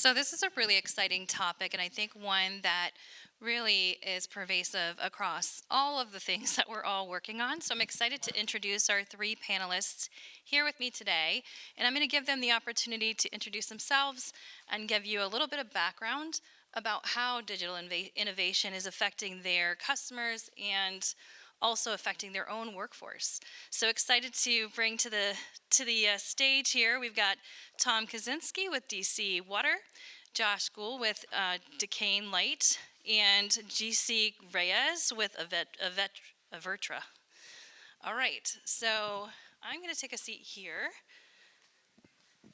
So this is a really exciting topic, and I think one that really is pervasive across all of the things that we're all working on. So I'm excited to introduce our three panelists here with me today, and I'm going to give them the opportunity to introduce themselves and give you a little bit of background about how digital innovation is affecting their customers and also affecting their own workforce. So excited to bring to the stage here. We've got Tom Kuczynski with DC Water, Josh Gould with Duquesne Light, and GC Reyes with Avertra. All right, so I'm going to take a seat here,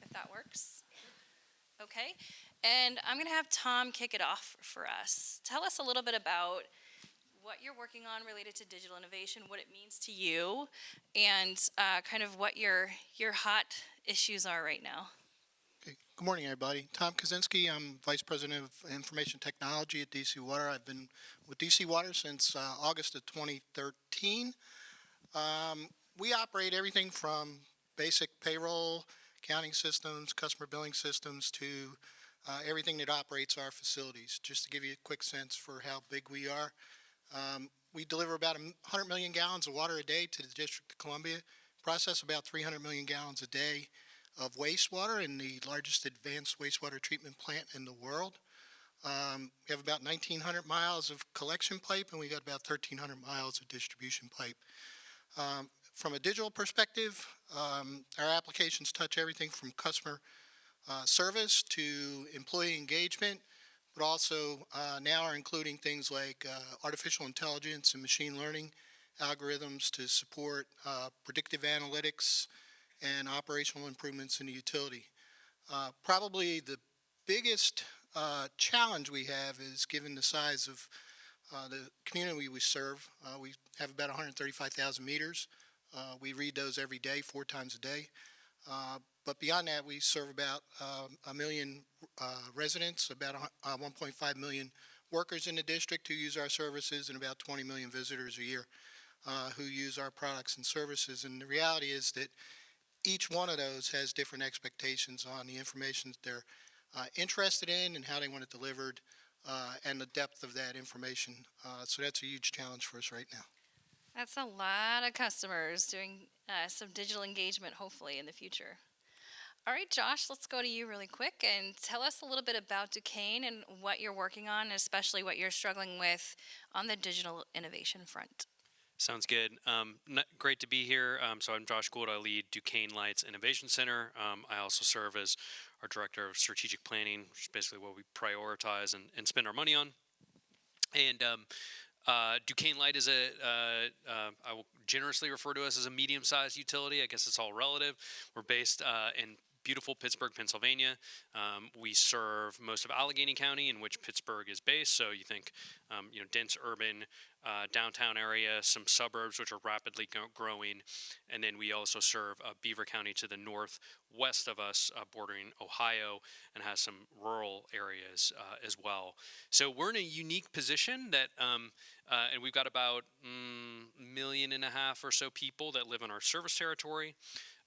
if that works. Okay, and I'm going to have Tom kick it off for us. Tell us a little bit about what you're working on related to digital innovation, what it means to you, and kind of what your hot issues are right now. Okay. Good morning, everybody. Tom Kuczynski. I'm Vice President of Information Technology at DC Water. I've been with DC Water since August of 2013. We operate everything from basic payroll, accounting systems, customer billing systems, to everything that operates our facilities. Just to give you a quick sense for how big we are. We deliver about 100 million gallons of water a day to the District of Columbia, process about 300 million gallons a day of wastewater in the largest advanced wastewater treatment plant in the world. We have about 1,900 miles of collection pipe, and we got about 1,300 miles of distribution pipe. From a digital perspective, our applications touch everything from customer service to employee engagement, but also now are including things like artificial intelligence and machine learning algorithms to support predictive analytics and operational improvements in the utility. Probably the biggest challenge we have is, given the size of the community we serve. We have about 135,000 meters. We read those every day, 4 times a day. But beyond that, we serve about 1 million residents, about 1.5 million workers in the district who use our services, and about 20 million visitors a year who use our products and services. And the reality is that each one of those has different expectations on the information that they're interested in and how they want it delivered, and the depth of that information. So that's a huge challenge for us right now. That's a lot of customers doing some digital engagement, hopefully, in the future. All right, Josh, let's go to you really quick and tell us a little bit about Duquesne and what you're working on, and especially what you're struggling with on the digital innovation front. Sounds good. Great to be here. So I'm Josh Gould. I lead Duquesne Light's Innovation Center. I also serve as our Director of Strategic Planning, which is basically what we prioritize and spend our money on. And Duquesne Light is I will generously refer to us as a medium-sized utility. I guess it's all relative. We're based in beautiful Pittsburgh, Pennsylvania. We serve most of Allegheny County, in which Pittsburgh is based. So you think, dense urban downtown area, some suburbs which are rapidly growing, and then we also serve Beaver County to the northwest of us, bordering Ohio, and has some rural areas as well. So we're in a unique position that, and we've got about 1.5 million or so people that live in our service territory,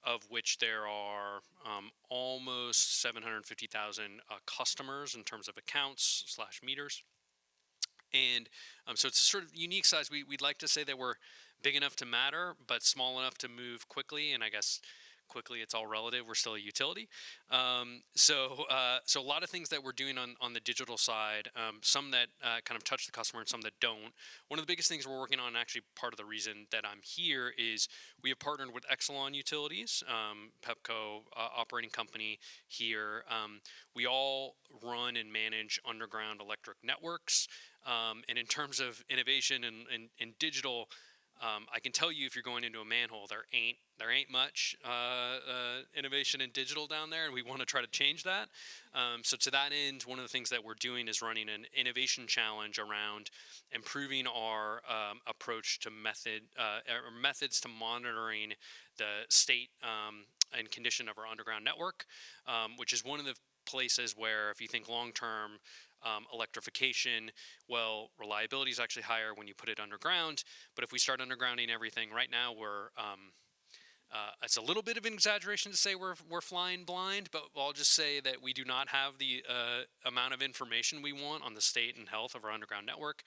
of which there are almost 750,000 customers in terms of accounts / meters. And so it's a sort of unique size. We'd like to say that we're big enough to matter, but small enough to move quickly. And I guess quickly, it's all relative. We're still a utility. So a lot of things that we're doing on the digital side, some that kind of touch the customer and some that don't. One of the biggest things we're working on, actually part of the reason that I'm here, is we have partnered with Exelon Utilities, Pepco operating company here. We all run and manage underground electric networks. And in terms of innovation and digital, I can tell you, if you're going into a manhole, there ain't much innovation in digital down there, and we want to try to change that. So to that end, one of the things that we're doing is running an innovation challenge around improving our approach to methods to monitoring the state and condition of our underground network, which is one of the places where, if you think long-term electrification, well, reliability is actually higher when you put it underground. But if we start undergrounding everything right now, we're it's a little bit of an exaggeration to say we're flying blind, but I'll just say that we do not have the amount of information we want on the state and health of our underground network.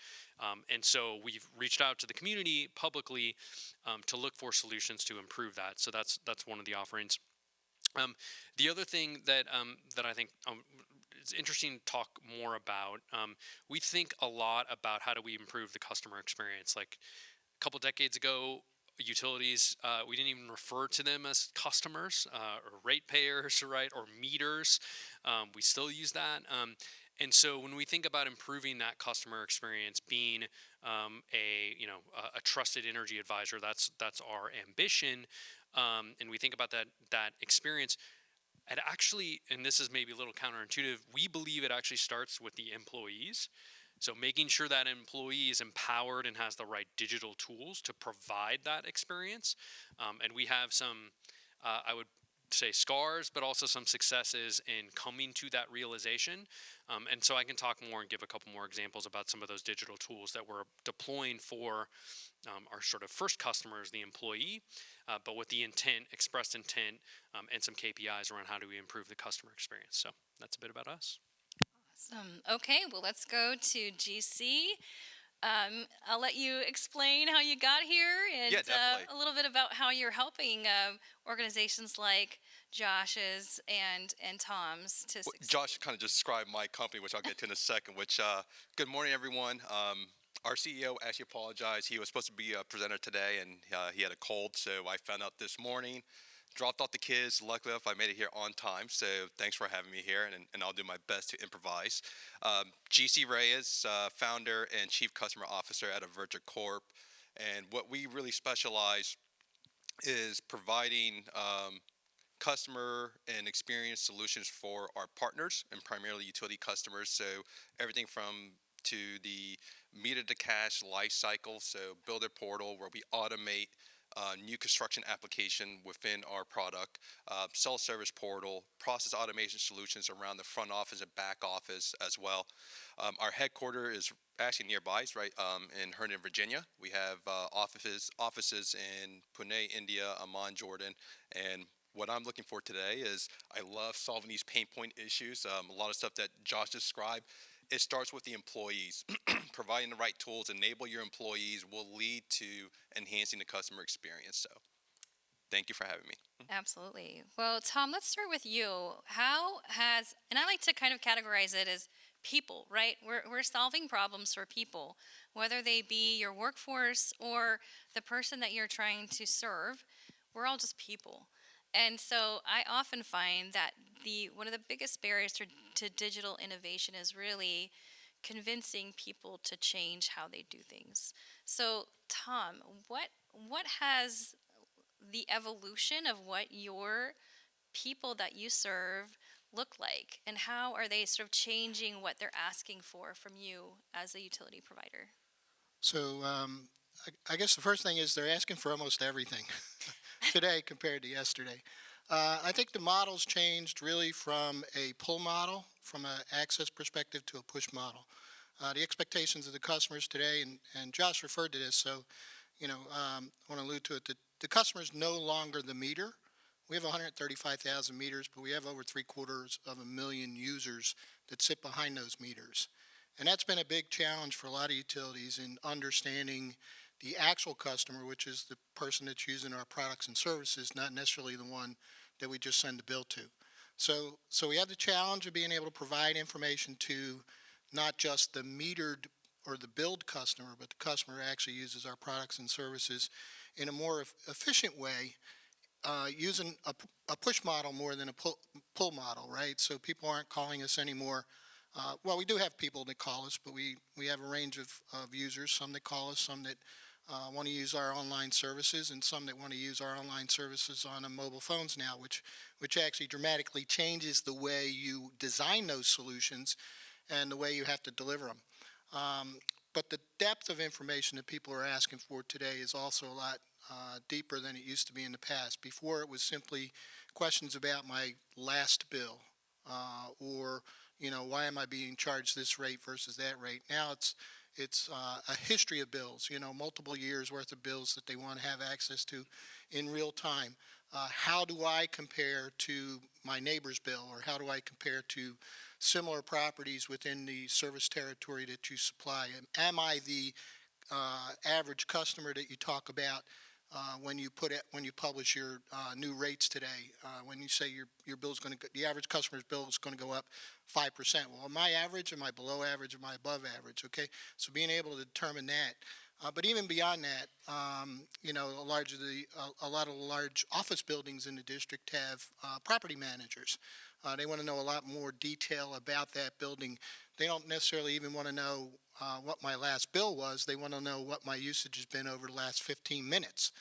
And so we've reached out to the community publicly to look for solutions to improve that. So that's one of the offerings. The other thing that I think it's interesting to talk more about, we think a lot about how do we improve the customer experience. Like a couple decades ago, utilities, we didn't even refer to them as customers or ratepayers, right, or meters. We still use that. And so when we think about improving that customer experience, being a trusted energy advisor, that's our ambition. And we think about that experience. And actually, and this is maybe a little counterintuitive, we believe it actually starts with the employees. So making sure that employee is empowered and has the right digital tools to provide that experience. And we have some, I would say, scars, but also some successes in coming to that realization. And so I can talk more and give a couple more examples about some of those digital tools that we're deploying for our sort of first customers, the employee, but with the intent, expressed intent, and some KPIs around how do we improve the customer experience. So that's a bit about us. Awesome. Okay, well, let's go to GC. I'll let you explain how you got here and Yeah, definitely. a little bit about how you're helping organizations like Josh's and Tom's to Well, succeed. Josh kind of just described my company, which I'll get to in a second. Good morning, everyone. Our CEO actually apologized. He was supposed to be a presenter today, and he had a cold, so I found out this morning. Dropped off the kids. Luckily, I made it here on time, so thanks for having me here, and I'll do my best to improvise. GC Reyes, founder and chief customer officer at Avertra Corp, and what we really specialize is providing customer and experience solutions for our partners and primarily utility customers. So everything from to the meter to cash life cycle. So builder portal where we automate new construction application within our product, self-service portal, process automation solutions around the front office and back office as well. Our headquarters is actually nearby, it's right in Herndon, Virginia. We have offices in Pune, India, Amman, Jordan, and what I'm looking for today is I love solving these pain point issues. A lot of stuff that Josh described. It starts with the employees. Providing the right tools, enable your employees will lead to enhancing the customer experience. So thank you for having me. Absolutely. Well, Tom, let's start with you. And I like to kind of categorize it as people, right? We're solving problems for people, whether they be your workforce or the person that you're trying to serve. We're all just people. And so I often find that one of the biggest barriers to digital innovation is really convincing people to change how they do things. So, Tom, what has the evolution of what your people that you serve look like, and how are they sort of changing what they're asking for from you as a utility provider? So I guess the first thing is they're asking for almost everything today compared to yesterday. I think the model's changed really from a pull model, from an access perspective, to a push model. The expectations of the customers today, and Josh referred to this, so I want to allude to it. The customer's no longer the meter. We have 135,000 meters, but we have over 750,000 users that sit behind those meters. And that's been a big challenge for a lot of utilities in understanding the actual customer, which is the person that's using our products and services, not necessarily the one that we just send the bill to. So we have the challenge of being able to provide information to not just the metered or the billed customer, but the customer who actually uses our products and services in a more efficient way, using a push model more than a pull model, right? So people aren't calling us anymore. Well, we do have people that call us, but we have a range of users, some that call us, some that want to use our online services, and some that want to use our online services on mobile phones now, which actually dramatically changes the way you design those solutions and the way you have to deliver them. But the depth of information that people are asking for today is also a lot deeper than it used to be in the past. Before, it was simply questions about my last bill, or why am I being charged this rate versus that rate? Now it's a history of bills, multiple years worth of bills that they want to have access to in real time. how do I compare to my neighbor's bill, or how do I compare to similar properties within the service territory that you supply? Am I the average customer that you talk about when you publish your new rates today? When you say your bill's going to, the average customer's bill is going to go up 5%. Well, am I average? Am I below average? Am I above average? Okay, so being able to determine that. But even beyond that, a lot of the large office buildings in the district have property managers. They want to know a lot more detail about that building. They don't necessarily even want to know what my last bill was. They want to know what my usage has been over the last 15 minutes.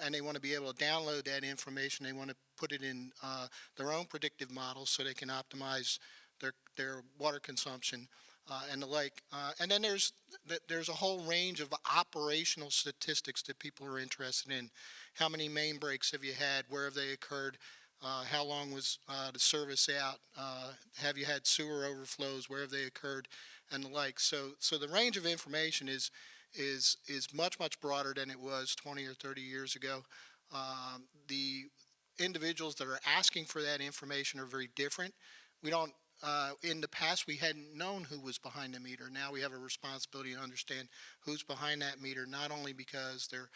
And they want to be able to download that information. They want to put it in their own predictive models so they can optimize their water consumption and the like. And then there's a whole range of operational statistics that people are interested in. How many main breaks have you had? Where have they occurred? How long was the service out? Have you had sewer overflows? Where have they occurred? And the like. So the range of information is much broader than it was 20 or 30 years ago. The individuals that are asking for that information are very different. We don't. In the past, we hadn't known who was behind the meter. Now we have a responsibility to understand who's behind that meter, not only because they're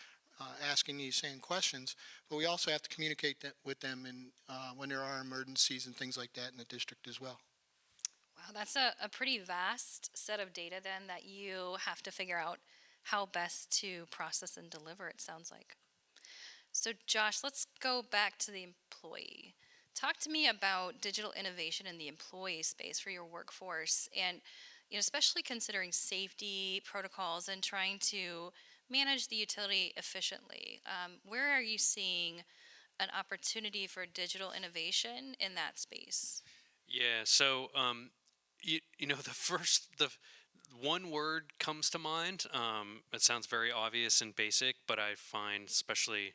asking these same questions, but we also have to communicate that with them when there are emergencies and things like that in the district as well. Wow, that's a pretty vast set of data then that you have to figure out how best to process and deliver, it sounds like. So Josh, let's go back to the employee. Talk to me about digital innovation in the employee space for your workforce, and especially considering safety protocols and trying to manage the utility efficiently. Where are you seeing an opportunity for digital innovation in that space? Yeah. So the one word comes to mind. It sounds very obvious and basic, but I find especially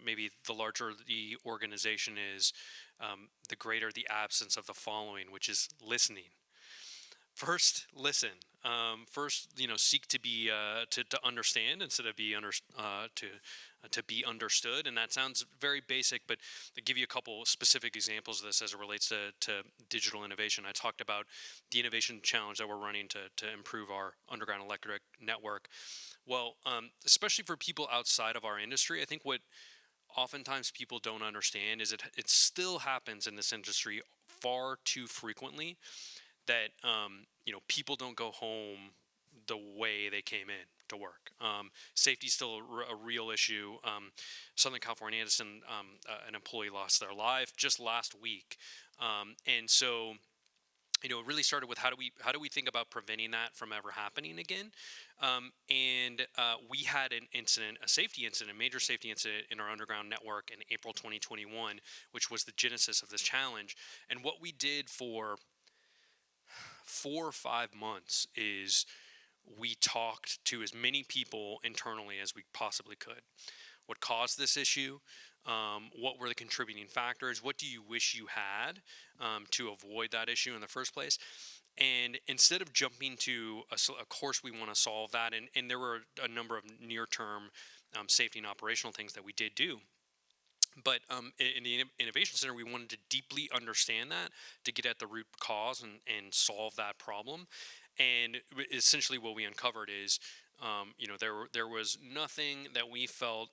maybe the larger the organization is, the greater the absence of the following, which is listening. First, listen. First, seek to be to understand instead of to be understood. And that sounds very basic, but I'll give you a couple specific examples of this as it relates to digital innovation. I talked about the innovation challenge that we're running to improve our underground electric network. Well, especially for people outside of our industry, I think what oftentimes people don't understand is it still happens in this industry far too frequently that people don't go home the way they came in to work. Safety is still a real issue. Southern California Edison, an employee lost their life just last week, and so it really started with how do we think about preventing that from ever happening again? We had an incident, a major safety incident in our underground network in April 2021, which was the genesis of this challenge. And what we did for 4 or 5 months is we talked to as many people internally as we possibly could. What caused this issue? What were the contributing factors? What do you wish you had to avoid that issue in the first place? And instead of jumping to a course we want to solve that, and there were a number of near-term safety and operational things that we did do. But in the Innovation Center, we wanted to deeply understand that to get at the root cause and solve that problem. And essentially what we uncovered is, there was nothing that we felt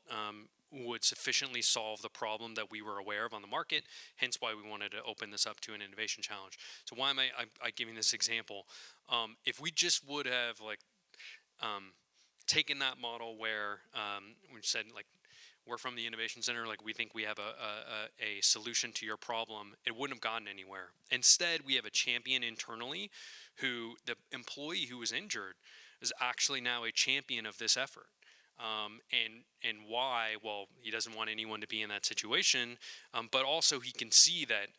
would sufficiently solve the problem that we were aware of on the market, hence why we wanted to open this up to an innovation challenge. So why am I giving this example? If we just would have taken that model where we said, we're from the Innovation Center, we think we have a solution to your problem, it wouldn't have gotten anywhere. Instead, we have a champion internally who, the employee who was injured, is actually now a champion of this effort. And why? Well, he doesn't want anyone to be in that situation, but also he can see that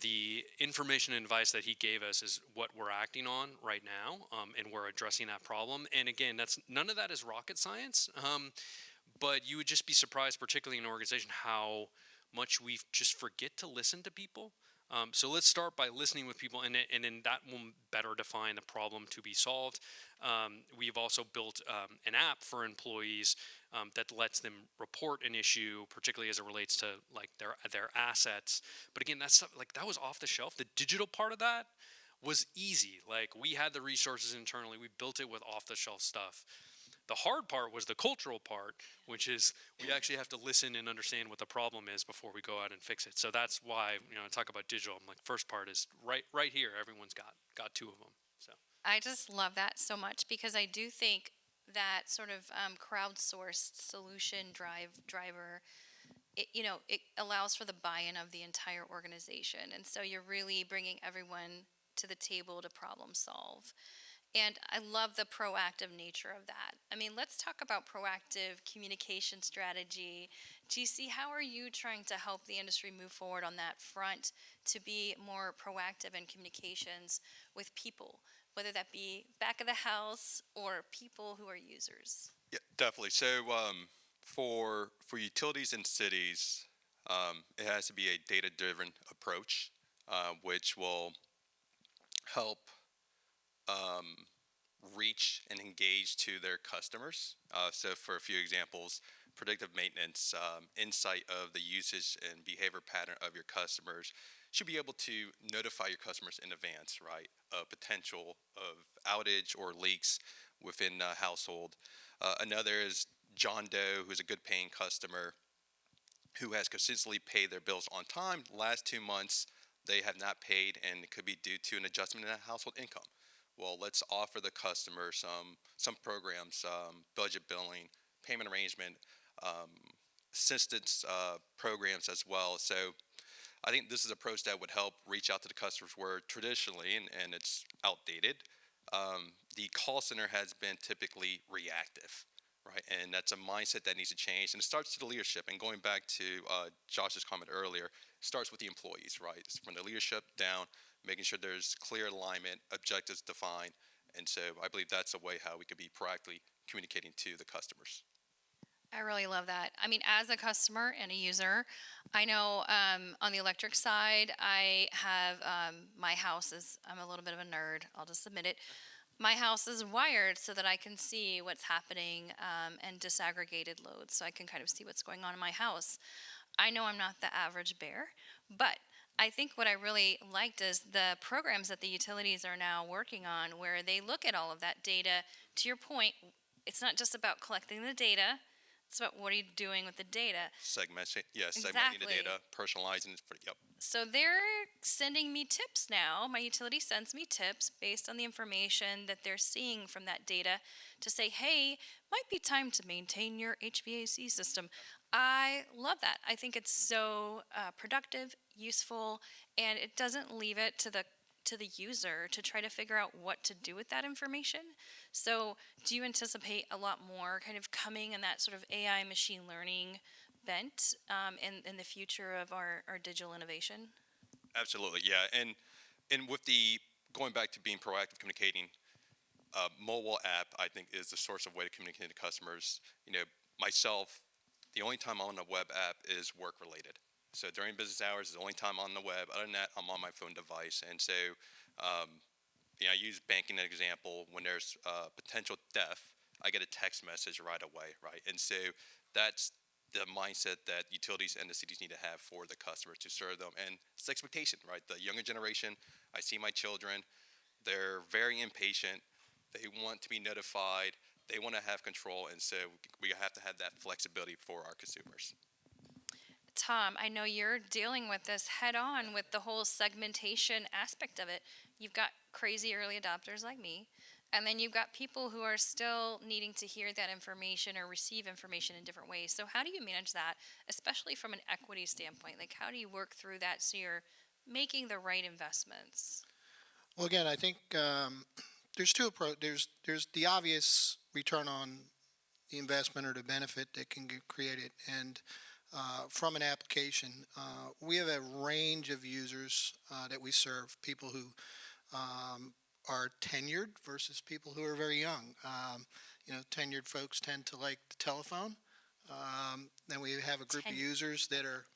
the information and advice that he gave us is what we're acting on right now, and we're addressing that problem. And again, none of that is rocket science, but you would just be surprised, particularly in an organization, how much we just forget to listen to people. So let's start by listening with people, and then that will better define the problem to be solved. We've also built an app for employees that lets them report an issue, particularly as it relates to like their assets. But again, that's like that was off the shelf. The digital part of that was easy. Like we had the resources internally. We built it with off the shelf stuff. The hard part was the cultural part, which is we actually have to listen and understand what the problem is before we go out and fix it. So that's why, I talk about digital. I'm like, first part is right here. Everyone's got two of them. So I just love that so much because I do think that sort of crowdsourced solution driver, it allows for the buy-in of the entire organization. And so you're really bringing everyone to the table to problem solve. And I love the proactive nature of that. I mean, let's talk about proactive communication strategy. GC, how are you trying to help the industry move forward on that front to be more proactive in communications with people, whether that be back of the house or people who are users? Yeah, definitely. So for utilities and cities, it has to be a data-driven approach, which will help reach and engage to their customers. So for a few examples, predictive maintenance, insight of the usage and behavior pattern of your customers should be able to notify your customers in advance, right, of potential of outage or leaks within a household. Another is John Doe, who's a good paying customer who has consistently paid their bills on time. Last 2 months, they have not paid, and it could be due to an adjustment in household income. Well, let's offer the customer some programs, budget billing, payment arrangement, assistance programs as well. So I think this is an approach that would help reach out to the customers where traditionally, and it's outdated, the call center has been typically reactive, right? And that's a mindset that needs to change. And it starts to the leadership. And going back to Josh's comment earlier, it starts with the employees, right? It's from the leadership down, making sure there's clear alignment, objectives defined. And so I believe that's a way how we could be proactively communicating to the customers. I really love that. I mean, as a customer and a user, I know on the electric side, I have my house is, I'm a little bit of a nerd, I'll just admit it. My house is wired so that I can see what's happening and disaggregated loads so I can kind of see what's going on in my house. I know I'm not the average bear, but I think what I really liked is the programs that the utilities are now working on where they look at all of that data. To your point, it's not just about collecting the data, it's about what are you doing with the data. Segmenting, yes, Exactly. segmenting the data, personalizing it. Yep. So they're sending me tips now. My utility sends me tips based on the information that they're seeing from that data to say, hey, might be time to maintain your HVAC system. I love that. I think it's so productive, useful, and it doesn't leave it to the user to try to figure out what to do with that information. So do you anticipate a lot more kind of coming in that sort of AI machine learning bent in the future of our digital innovation? Absolutely, yeah. And with the going back to being proactive communicating, mobile app I think is the source of way to communicate to customers. Myself, the only time I'm on a web app is work related. So during business hours is the only time on the web. Other than that, I'm on my phone device. And so, I use banking as an example. When there's potential theft, I get a text message right away, right? And so that's the mindset that utilities and the cities need to have for the customers to serve them. And it's expectation, right? The younger generation, I see my children, they're very impatient. They want to be notified. They want to have control. And so we have to have that flexibility for our consumers. Tom, I know you're dealing with this head on with the whole segmentation aspect of it. You've got crazy early adopters like me, and then you've got people who are still needing to hear that information or receive information in different ways. So how do you manage that, especially from an equity standpoint? Like, how do you work through that so you're making the right investments? Well, again, I think there's two approaches. There's the obvious return on the investment or the benefit that can get created, and from an application, we have a range of users that we serve. People who are tenured versus people who are very young. Tenured folks tend to like the telephone. Then we have a group of users that are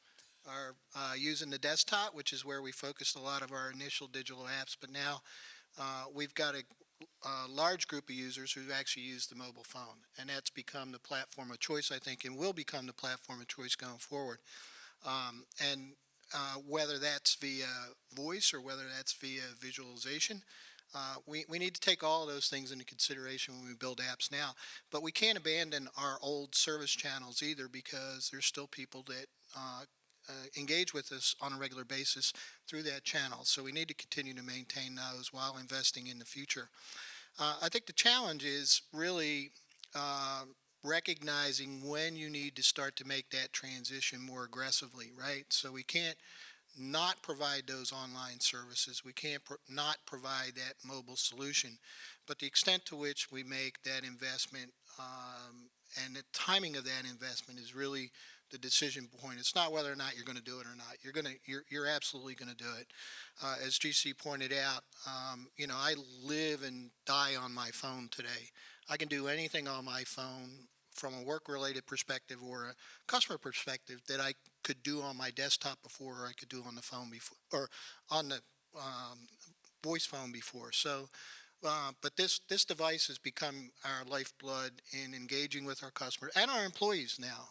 are using the desktop, which is where we focused a lot of our initial digital apps. But now we've got a large group of users who actually use the mobile phone, and that's become the platform of choice, I think, and will become the platform of choice going forward. And whether that's via voice or whether that's via visualization, we need to take all of those things into consideration when we build apps now. But we can't abandon our old service channels either, because there's still people that engage with us on a regular basis through that channel. So we need to continue to maintain those while investing in the future. I think the challenge is really recognizing when you need to start to make that transition more aggressively, right? So we can't not provide those online services. We can't not provide that mobile solution. But the extent to which we make that investment and the timing of that investment is really the decision point. It's not whether or not you're going to do it or not. You're absolutely going to do it. As GC pointed out, I live and die on my phone today. I can do anything on my phone from a work-related perspective or a customer perspective that I could do on my desktop before, or I could do on the phone before, or on the voice phone before. So, but this device has become our lifeblood in engaging with our customers and our employees now.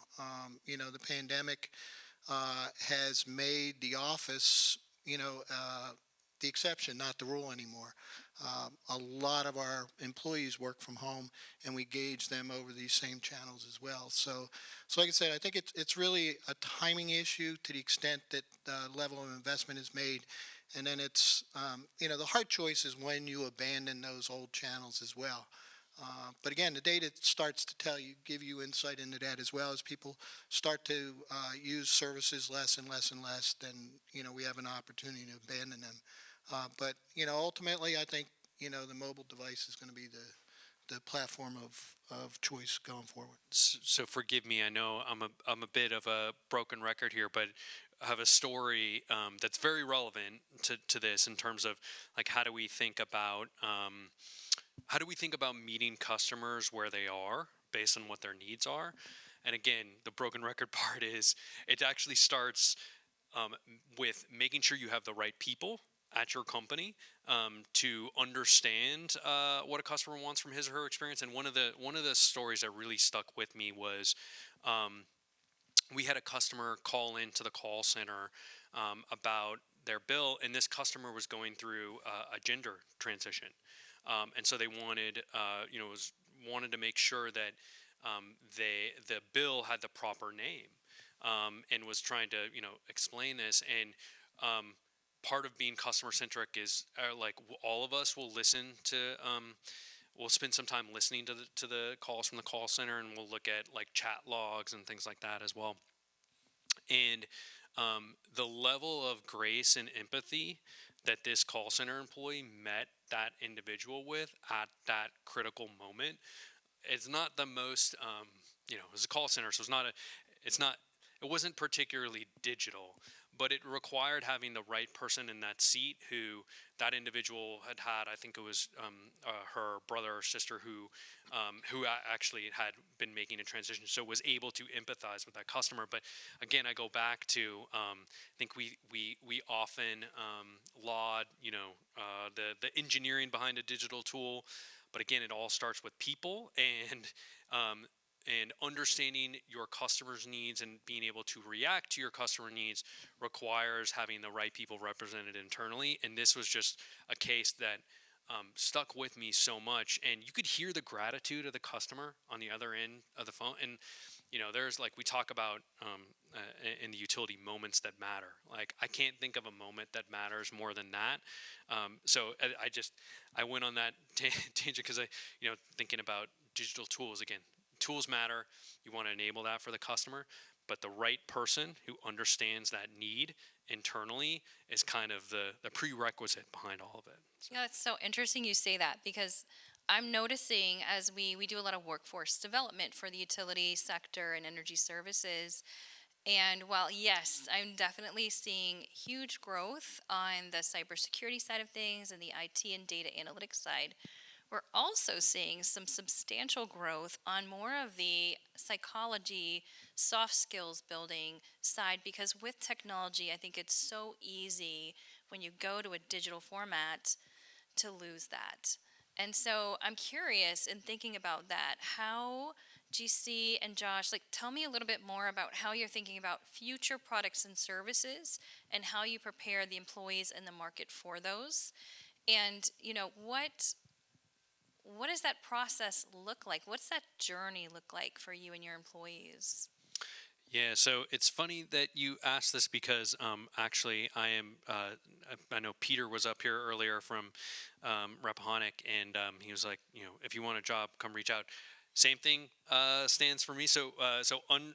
The pandemic has made the office, the exception, not the rule anymore. A lot of our employees work from home, and we gauge them over these same channels as well. So like I said, I think it's really a timing issue to the extent that the level of investment is made. And then it's, the hard choice is when you abandon those old channels as well. But again, the data starts to give you insight into that as well. As people start to use services less and less and less, then, we have an opportunity to abandon them. But ultimately, I think the mobile device is going to be the platform of choice going forward. So forgive me. I know I'm a bit of a broken record here, but I have a story that's very relevant to this in terms of like how do we think about meeting customers where they are based on what their needs are. And again, the broken record part is it actually starts with making sure you have the right people at your company to understand what a customer wants from his or her experience. And one of the stories that really stuck with me was we had a customer call into the call center about their bill, and this customer was going through a gender transition, and so they wanted to make sure that the bill had the proper name, and was trying to explain this. And part of being customer centric is like all of us will listen to we'll spend some time listening to the calls from the call center, and we'll look at like chat logs and things like that as well. And the level of grace and empathy that this call center employee met that individual with at that critical moment, it's not the most it was a call center, so it wasn't particularly digital, but it required having the right person in that seat who that individual had. I think it was her brother or sister who actually had been making a transition, so was able to empathize with that customer. But again, I go back to I think we often laud the engineering behind a digital tool, but again, it all starts with people and understanding your customers' needs and being able to react to your customer needs requires having the right people represented internally. And this was just a case that stuck with me so much. And you could hear the gratitude of the customer on the other end of the phone. And, there's like we talk about in the utility moments that matter. Like I can't think of a moment that matters more than that. So I went on that tangent because thinking about digital tools again. Tools matter. You want to enable that for the customer, but the right person who understands that need internally is kind of the prerequisite behind all of it. So. Yeah, it's so interesting you say that, because I'm noticing as we do a lot of workforce development for the utility sector and energy services. And while, yes, I'm definitely seeing huge growth on the cybersecurity side of things and the IT and data analytics side, we're also seeing some substantial growth on more of the psychology, soft skills building side, because with technology, I think it's so easy when you go to a digital format to lose that. And so I'm curious in thinking about that, how GC and Josh, like, tell me a little bit more about how you're thinking about future products and services and how you prepare the employees in the market for those. And, what does that process look like? What's that journey look like for you and your employees? Yeah, so it's funny that you asked this because actually I know Peter was up here earlier from Rappahannock, and he was like, if you want a job, come reach out. Same thing stands for me.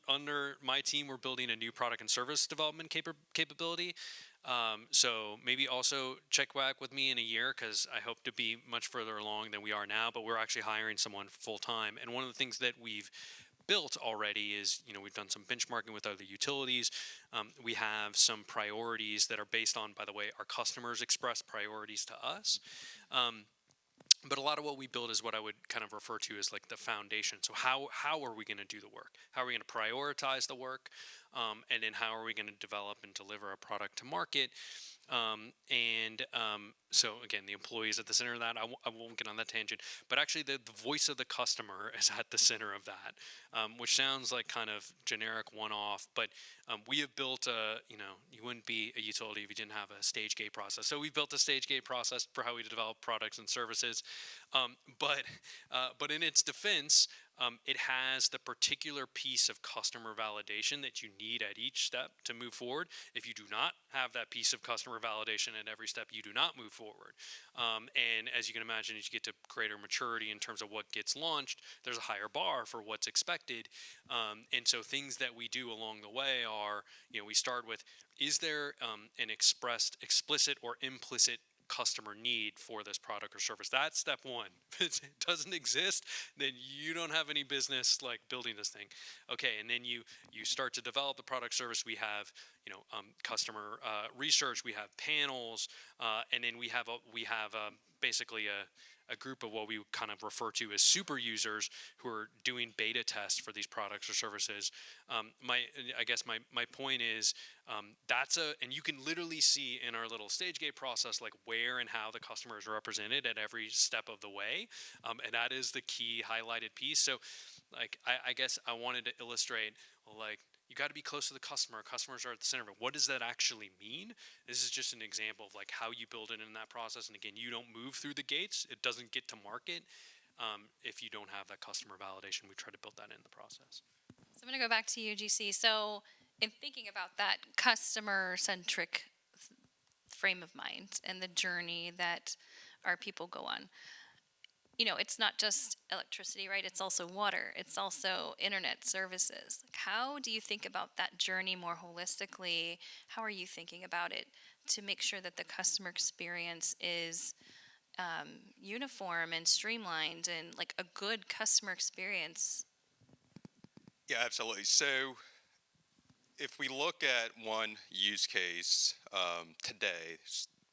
Under my team, we're building a new product and service development capability. So maybe also check back with me in a year, because I hope to be much further along than we are now, but we're actually hiring someone full time. And one of the things that we've built already is, we've done some benchmarking with other utilities. We have some priorities that are based on, by the way, our customers express priorities to us. But a lot of what we build is what I would kind of refer to as like the foundation. So how are we going to do the work? How are we going to prioritize the work? And then how are we going to develop and deliver a product to market? So again, the employee is at the center of that. I won't get on that tangent, but actually the voice of the customer is at the center of that, which sounds like kind of generic one-off, but we have built you wouldn't be a utility if you didn't have a stage gate process. So we built a stage gate process for how we develop products and services. But in its defense, it has the particular piece of customer validation that you need at each step to move forward. If you do not have that piece of customer validation at every step, you do not move forward. And as you can imagine, as you get to greater maturity in terms of what gets launched, there's a higher bar for what's expected. And so things that we do along the way are, we start with, is there an explicit or implicit customer need for this product or service? That's step one. If it doesn't exist, then you don't have any business like building this thing. Okay, and then you start to develop the product service. We have customer research. We have panels, and then we have basically a group of what we kind of refer to as super users who are doing beta tests for these products or services. My point is, and you can literally see in our little stage gate process, like where and how the customer is represented at every step of the way. And that is the key highlighted piece. So like, I guess I wanted to illustrate, like, you got to be close to the customer. Customers are at the center of it. What does that actually mean? This is just an example of like how you build it in that process. And again, you don't move through the gates. It doesn't get to market if you don't have that customer validation. We try to build that in the process. So I'm going to go back to you, GC. So in thinking about that customer-centric frame of mind and the journey that our people go on, it's not just electricity, right? It's also water. It's also internet services. How do you think about that journey more holistically? How are you thinking about it to make sure that the customer experience is uniform and streamlined and like a good customer experience? Yeah, absolutely. So if we look at one use case today,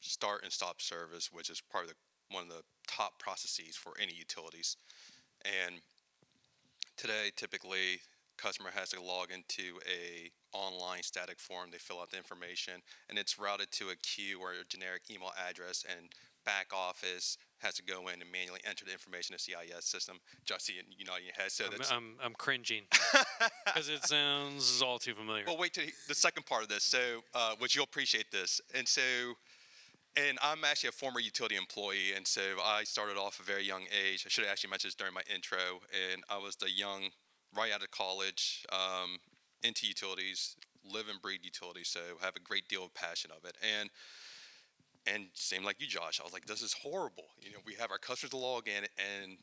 start and stop service, which is part of one of the top processes for any utilities. And today, typically, customer has to log into a online static form. They fill out the information, and it's routed to a queue or a generic email address, and back office has to go in and manually enter the information in the CIS system. Just see it, nodding your head. So I'm cringing because it sounds all too familiar. Well, wait till the second part of this. So, which you'll appreciate this, and I'm actually a former utility employee, and so I started off at a very young age. I should have actually mentioned this during my intro, and I was the young, right out of college, into utilities, live and breathe utilities, so have a great deal of passion of it. And same like you, Josh, I was like, this is horrible. We have our customers to log in, and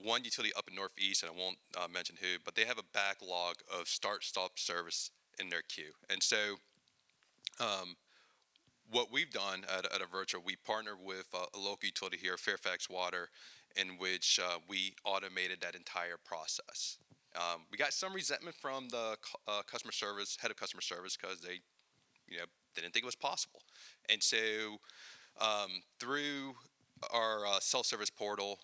one utility up in Northeast, and I won't mention who, but they have a backlog of start-stop service in their queue. And so what we've done at Avertra, we partnered with a local utility here, Fairfax Water, in which we automated that entire process. We got some resentment from the customer service, head of customer service, because they didn't think it was possible. And so through our self-service portal.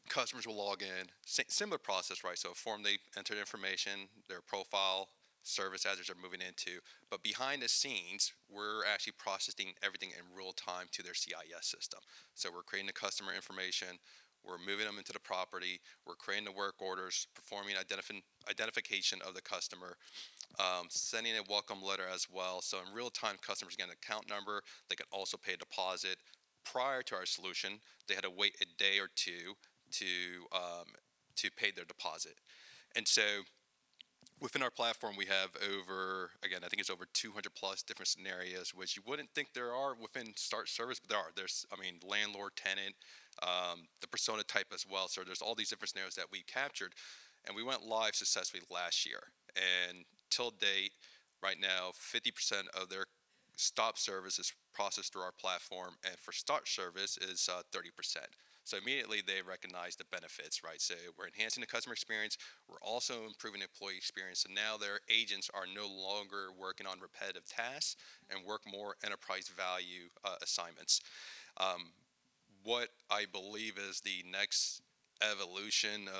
Customers will log in, similar process, right? So a form, they enter information, their profile, service address they're moving into, but behind the scenes, we're actually processing everything in real time to their CIS system. So we're creating the customer information, we're moving them into the property, we're creating the work orders, performing identification of the customer, sending a welcome letter as well. So in real time, customers get an account number, they can also pay a deposit. Prior to our solution, they had to wait a day or two to pay their deposit. And so within our platform, we have over, again, I think it's over 200 plus different scenarios, which you wouldn't think there are within Start Service, but there are. There's, I mean, landlord, tenant, the persona type as well. So there's all these different scenarios that we captured, and we went live successfully last year. And till date, right now, 50% of their stop service is processed through our platform, and for Start Service is 30%. So immediately they recognize the benefits, right? So we're enhancing the customer experience. We're also improving the employee experience. So now their agents are no longer working on repetitive tasks and work more enterprise value assignments. What I believe is the next evolution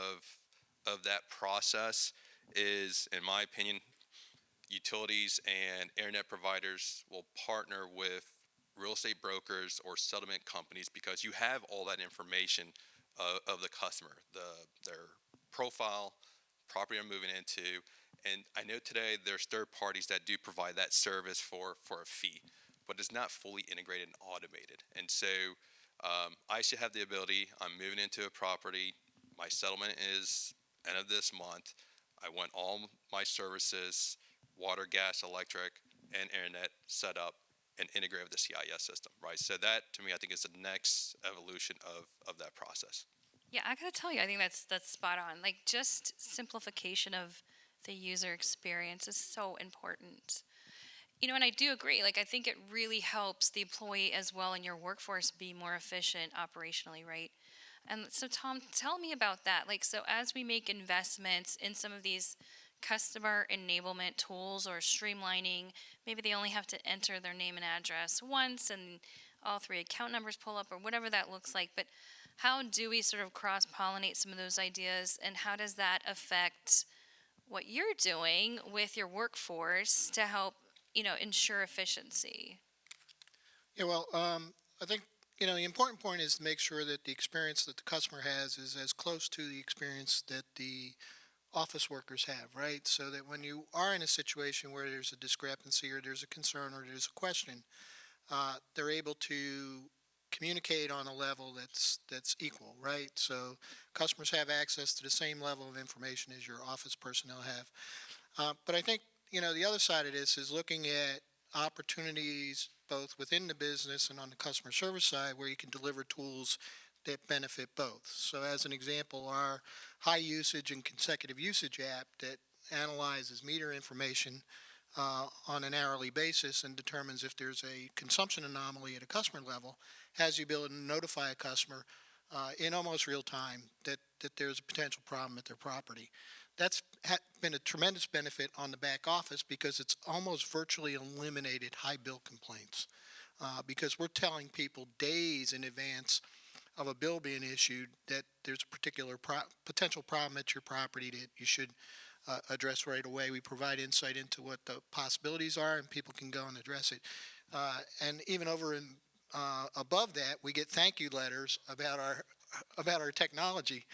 of that process is, in my opinion, utilities and internet providers will partner with real estate brokers or settlement companies, because you have all that information of the customer, their profile, property they're moving into. And I know today there's third parties that do provide that service for a fee, but it's not fully integrated and automated. And so I should have the ability, I'm moving into a property, my settlement is end of this month, I want all my services, water, gas, electric, and internet set up and integrate with the CIS system, right? So that, to me, I think is the next evolution of that process. Yeah, I gotta tell you, I think that's spot on. Like, just simplification of the user experience is so important. You know, and I do agree. Like, I think it really helps the employee as well in your workforce be more efficient operationally, right? And so, Tom, tell me about that. Like, so as we make investments in some of these customer enablement tools or streamlining, maybe they only have to enter their name and address once and all three account numbers pull up or whatever that looks like. But how do we sort of cross pollinate some of those ideas, and how does that affect what you're doing with your workforce to help, ensure efficiency? Yeah, well, I think, the important point is to make sure that the experience that the customer has is as close to the experience that the office workers have, right? So that when you are in a situation where there's a discrepancy or there's a concern or there's a question, they're able to communicate on a level that's equal, right? So customers have access to the same level of information as your office personnel have. But I think, the other side of this is looking at opportunities both within the business and on the customer service side where you can deliver tools that benefit both. So as an example, our high usage and consecutive usage app that analyzes meter information on an hourly basis and determines if there's a consumption anomaly at a customer level, has the ability to notify a customer in almost real time that there's a potential problem at their property. That's been a tremendous benefit on the back office because it's almost virtually eliminated high bill complaints because we're telling people days in advance of a bill being issued that there's a particular potential problem at your property that you should address right away. We provide insight into what the possibilities are, and people can go and address it. And even over and above that, we get thank you letters about our technology,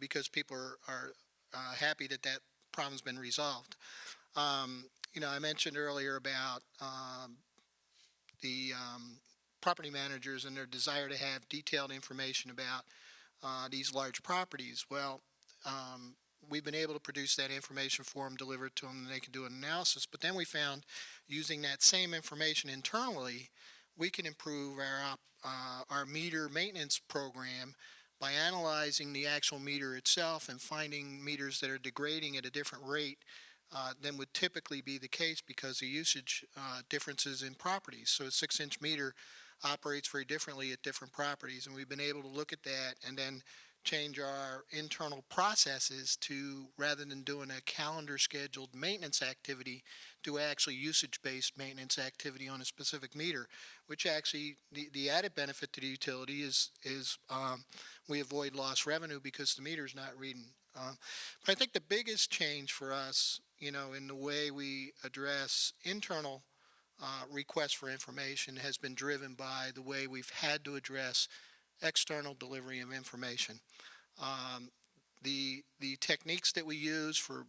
because people are happy that problem's been resolved. I mentioned earlier about the property managers and their desire to have detailed information about these large properties. Well, we've been able to produce that information for them, deliver it to them, and they can do an analysis. But then we found using that same information internally, we can improve our meter maintenance program by analyzing the actual meter itself and finding meters that are degrading at a different rate than would typically be the case because of usage differences in properties. So a 6-inch meter operates very differently at different properties, and we've been able to look at that and then change our internal processes to, rather than doing a calendar scheduled maintenance activity, do actually usage-based maintenance activity on a specific meter, which actually the added benefit to the utility is we avoid lost revenue because the meter's not reading. But I think the biggest change for us, in the way we address internal requests for information has been driven by the way we've had to address external delivery of information. The techniques that we use for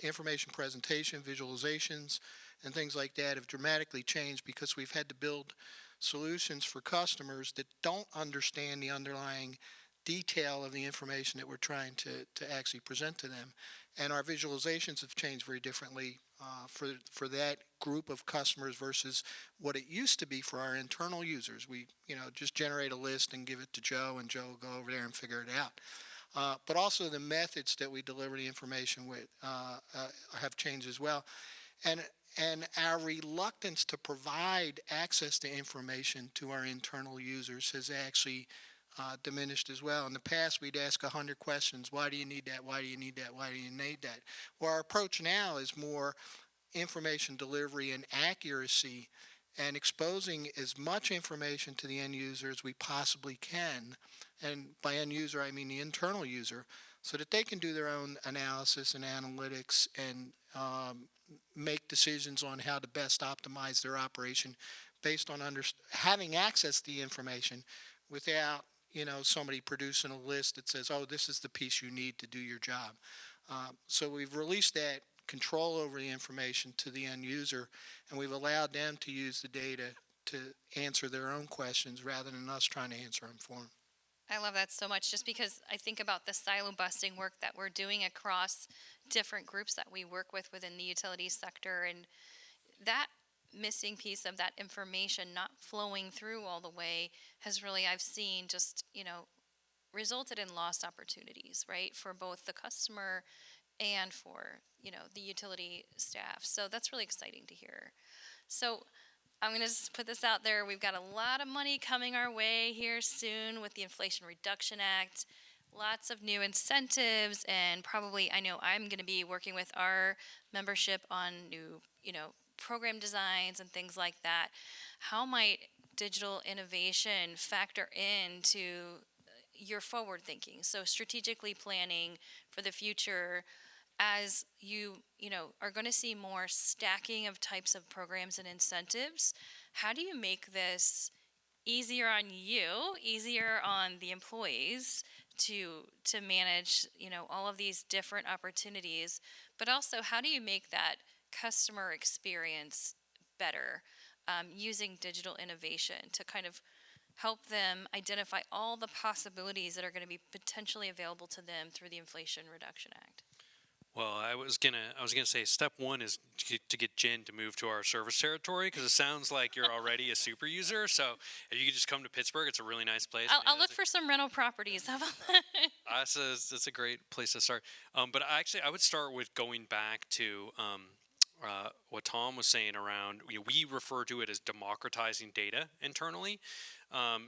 information presentation, visualizations, and things like that have dramatically changed because we've had to build solutions for customers that don't understand the underlying detail of the information that we're trying to actually present to them. And our visualizations have changed very differently for that group of customers versus what it used to be for our internal users. We, just generate a list and give it to Joe, and Joe will go over there and figure it out. But also the methods that we deliver the information with have changed as well. And our reluctance to provide access to information to our internal users has actually diminished as well. In the past, we'd ask 100 questions. Why do you need that? Why do you need that? Why do you need that? Well, our approach now is more information delivery and accuracy and exposing as much information to the end user as we possibly can. And by end user, I mean the internal user, so that they can do their own analysis and analytics and make decisions on how to best optimize their operation based on having access to the information without somebody producing a list that says, oh, this is the piece you need to do your job. So we've released that control over the information to the end user, and we've allowed them to use the data to answer their own questions rather than us trying to answer them for them. I love that so much, just because I think about the silo busting work that we're doing across different groups that we work with within the utilities sector, and that missing piece of that information not flowing through all the way has really, I've seen, just resulted in lost opportunities, right, for both the customer and for the utility staff. So that's really exciting to hear. So I'm going to just put this out there. We've got a lot of money coming our way here soon with the Inflation Reduction Act. Lots of new incentives, and probably, I know I'm going to be working with our membership on new, program designs and things like that. How might digital innovation factor into your forward thinking? So strategically planning for the future, as you are going to see more stacking of types of programs and incentives. How do you make this easier on you, easier on the employees to manage all of these different opportunities, but also how do you make that customer experience better using digital innovation to kind of help them identify all the possibilities that are going to be potentially available to them through the Inflation Reduction Act? Well, I was gonna say step one is to get Jen to move to our service territory, because it sounds like you're already a super user. So if you could just come to Pittsburgh, it's a really nice place. I'll look for some rental properties. How about that? That's a great place to start. But I would start with going back to what Tom was saying around. We refer to it as democratizing data internally.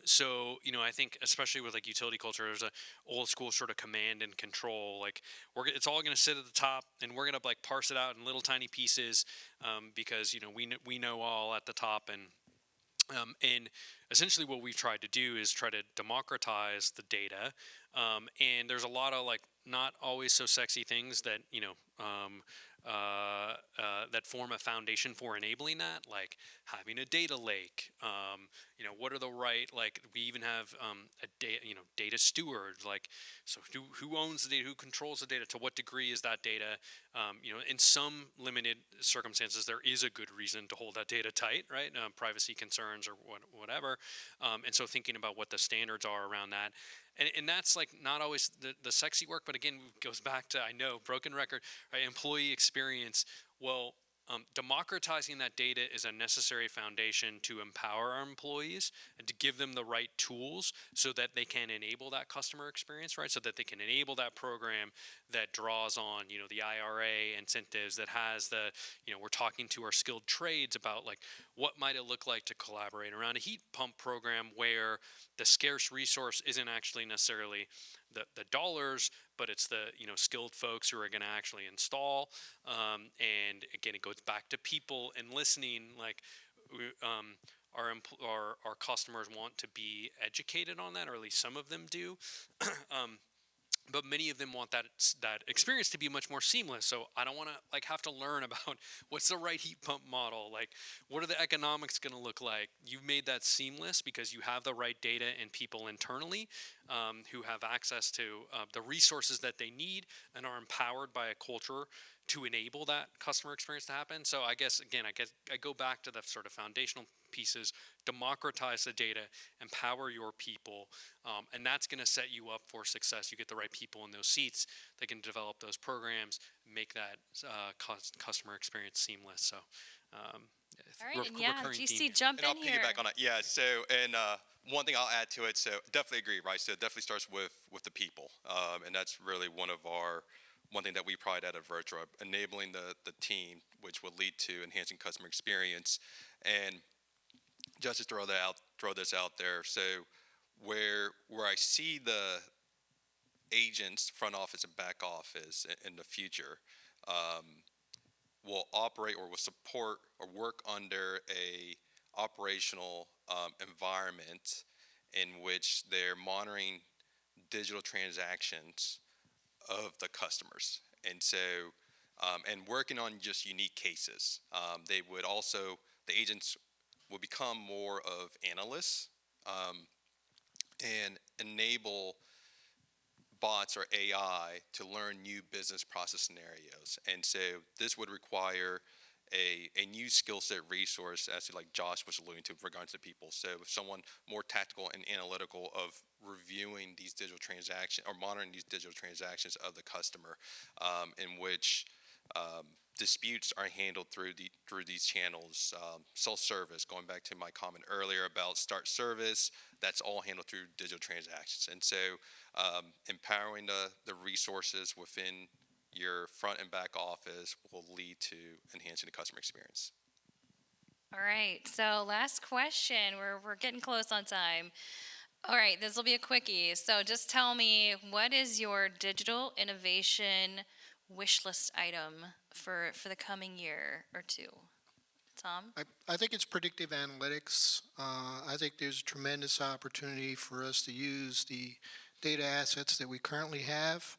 So I think especially with like utility culture, there's a old school sort of command and control. Like it's all going to sit at the top, and we're going to like parse it out in little tiny pieces because we know all at the top, and essentially what we've tried to do is try to democratize the data. And there's a lot of like not always so sexy things that that form a foundation for enabling that, like having a data lake. What are the right, like we even have data steward, like, so who owns the data, who controls the data, to what degree is that data, in some limited circumstances there is a good reason to hold that data tight, right? Privacy concerns or whatever. And so thinking about what the standards are around that. And that's like not always the sexy work, but again, goes back to, I know, broken record, right? Employee experience. Well, democratizing that data is a necessary foundation to empower our employees and to give them the right tools so that they can enable that customer experience, right? So that they can enable that program that draws on, the IRA incentives, that has the, we're talking to our skilled trades about like, what might it look like to collaborate around a heat pump program where the scarce resource isn't actually necessarily the dollars, but it's the skilled folks who are going to actually install. And again, it goes back to people and listening. Like our customers want to be educated on that, or at least some of them do. But many of them want that experience to be much more seamless. So I don't want to have to learn about what's the right heat pump model, what are the economics going to look like. You've made that seamless because you have the right data and people internally who have access to the resources that they need and are empowered by a culture to enable that customer experience to happen. So I guess I go back to the sort of foundational pieces: democratize the data, empower your people, and that's going to set you up for success. You get the right people in those seats that can develop those programs, make that customer experience seamless. So, All right, and yeah, recurring GC, theme. jump And I'll in here. piggyback on it. Yeah. So, and one thing I'll add to it. So, definitely agree. Right. So, it definitely starts with the people, and that's really one thing that we pride at Avertra, enabling the team, which will lead to enhancing customer experience. And just to throw this out there. So, where I see the agents, front office and back office in the future, will operate or will support or work under a operational environment in which they're monitoring digital transactions of the customers. And so, and working on just unique cases. The agents will become more of analysts and enable bots or AI to learn new business process scenarios. And so this would require a new skill set resource, as like Josh was alluding to, with regards to people. So if someone more tactical and analytical of reviewing these digital transactions or monitoring these digital transactions of the customer, in which disputes are handled through these channels, self-service. Going back to my comment earlier about start service, that's all handled through digital transactions. And so, empowering the resources within your front and back office will lead to enhancing the customer experience. All right, so last question. We're getting close on time. All right, this will be a quickie. So just tell me, what is your digital innovation wish list item for the coming year or two? Tom? I think it's predictive analytics. I think there's a tremendous opportunity for us to use the data assets that we currently have,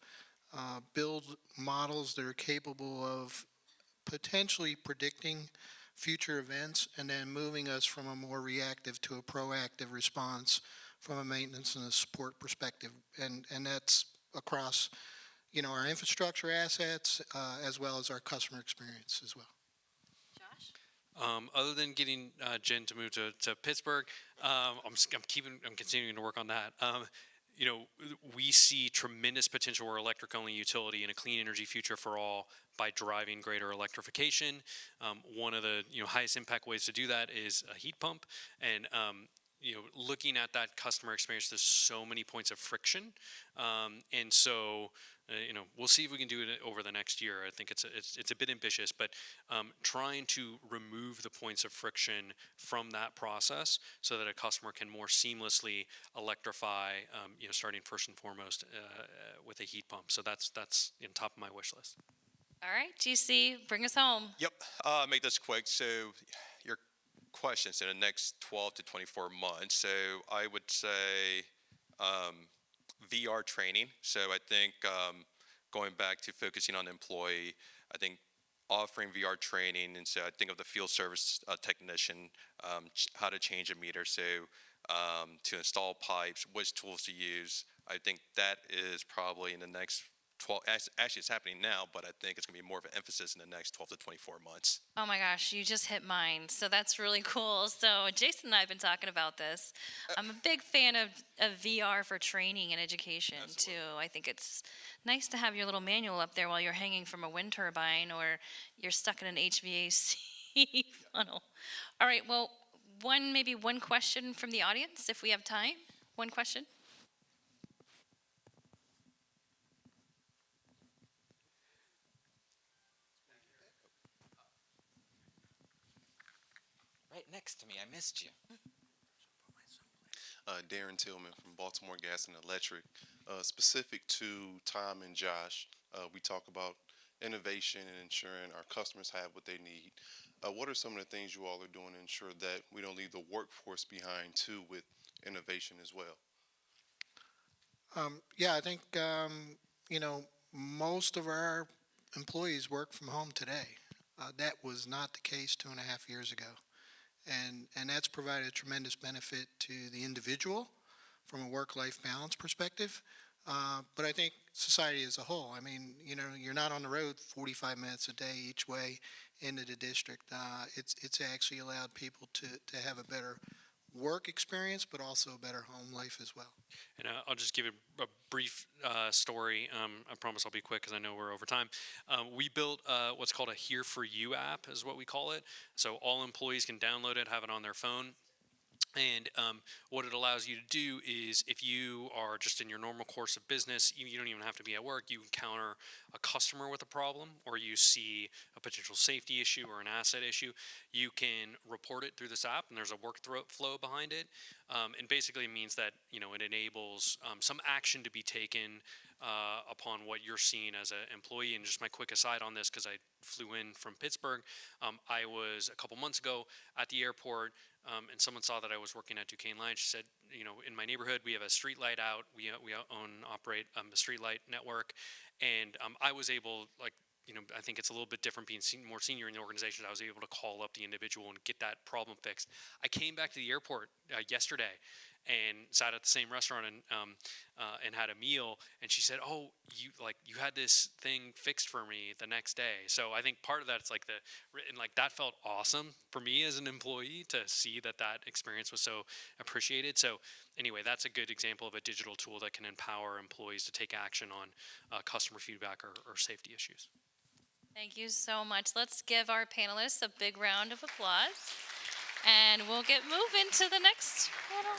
build models that are capable of potentially predicting future events, and then moving us from a more reactive to a proactive response from a maintenance and a support perspective. And that's across, our infrastructure assets as well as our customer experience as well. Other than getting Jen to move to Pittsburgh, I'm continuing to work on that. We see tremendous potential for electric-only utility and a clean energy future for all by driving greater electrification. One of the highest impact ways to do that is a heat pump, and looking at that customer experience, there's so many points of friction, and so we'll see if we can do it over the next year. I think it's a bit ambitious, but trying to remove the points of friction from that process so that a customer can more seamlessly electrify, starting first and foremost with a heat pump. So that's in top of my wish list. All right, GC, bring us home. Yep, make this quick. So your questions in the next 12 to 24 months. So I would say VR training. So I think going back to focusing on employee, I think offering VR training, and so I think of the field service technician, how to change a meter, so to install pipes, which tools to use. I think that is probably in the next 12, actually it's happening now, but I think it's going to be more of an emphasis in the next 12 to 24 months. Oh my gosh, you just hit mine. So that's really cool. So Jason and I have been talking about this. I'm a big fan of VR for training and education too. I think it's nice to have your little manual up there while you're hanging from a wind turbine or you're stuck in an HVAC funnel. All right, well, maybe one question from the audience if we have time. One question. Right next to me. I missed you. Darren Tillman from Baltimore Gas and Electric. Specific to Tom and Josh, we talk about innovation and ensuring our customers have what they need. What are some of the things you all are doing to ensure that we don't leave the workforce behind too with innovation as well? Yeah, I think, most of our employees work from home today. That was not the case 2.5 years ago. And that's provided a tremendous benefit to the individual from a work-life balance perspective. But I think society as a whole, I mean, you're not on the road 45 minutes a day each way into the district. It's actually allowed people to have a better work experience, but also a better home life as well. And I'll just give a brief story. I promise I'll be quick because I know we're over time. We built what's called a Here For You app, is what we call it. So all employees can download it, have it on their phone. And what it allows you to do is, if you are just in your normal course of business, you don't even have to be at work, you encounter a customer with a problem, or you see a potential safety issue or an asset issue, you can report it through this app, and there's a workflow behind it. And basically it means that, it enables some action to be taken upon what you're seeing as an employee. And just my quick aside on this, because I flew in from Pittsburgh, I was a couple months ago at the airport, and someone saw that I was working at Duquesne Line. She said, in my neighborhood we have a street light out. We own and operate a street light network, and I was able, I think it's a little bit different being more senior in the organization. I was able to call up the individual and get that problem fixed. I came back to the airport yesterday and sat at the same restaurant and had a meal. And she said, "Oh, you had this thing fixed for me the next day." So I think part of that is that felt awesome for me as an employee to see that experience was so appreciated. So anyway, that's a good example of a digital tool that can empower employees to take action on customer feedback or safety issues. Thank you so much. Let's give our panelists a big round of applause. And we'll get moving to the next panel.